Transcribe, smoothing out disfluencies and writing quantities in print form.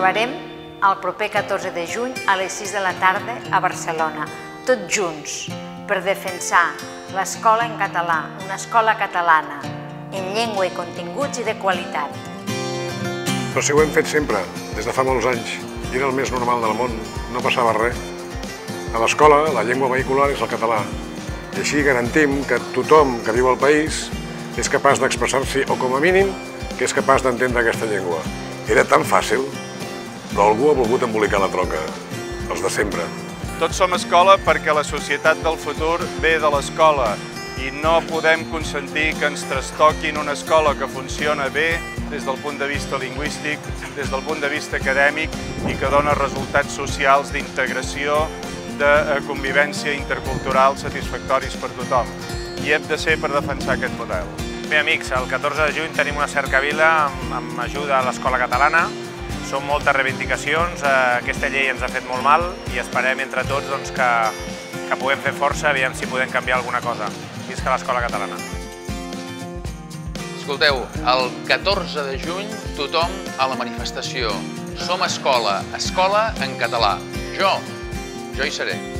trobarem el proper 14 de juny a les 6 de la tarda a Barcelona, tots junts, per defensar l'escola en català, una escola catalana, en llengua i continguts i de qualitat. Però si ho hem fet sempre, des de fa molts anys, i era el més normal del món, no passava res. A l'escola, la llengua vehicular és el català, i així garantim que tothom que viu al país és capaç d'expressar-s'hi, o com a mínim, que és capaç d'entendre aquesta llengua. Era tan fàcil, però algú ha volgut embolicar la troca, els de sempre. Tots som escola perquè la societat del futur ve de l'escola i no podem consentir que ens trastoquin una escola que funciona bé des del punt de vista lingüístic, des del punt de vista acadèmic i que dona resultats socials d'integració, de convivència intercultural satisfactoris per tothom. I hem de ser per defensar aquest model. Bé, amics, el 14 de juny tenim una cercavila amb ajuda a l'escola catalana. Són moltes reivindicacions, aquesta llei ens ha fet molt mal i esperem entre tots que puguem fer força, aviam si podem canviar alguna cosa. Visca l'escola catalana. Escolteu, el 14 de juny tothom a la manifestació. Som escola, escola en català. Jo hi seré.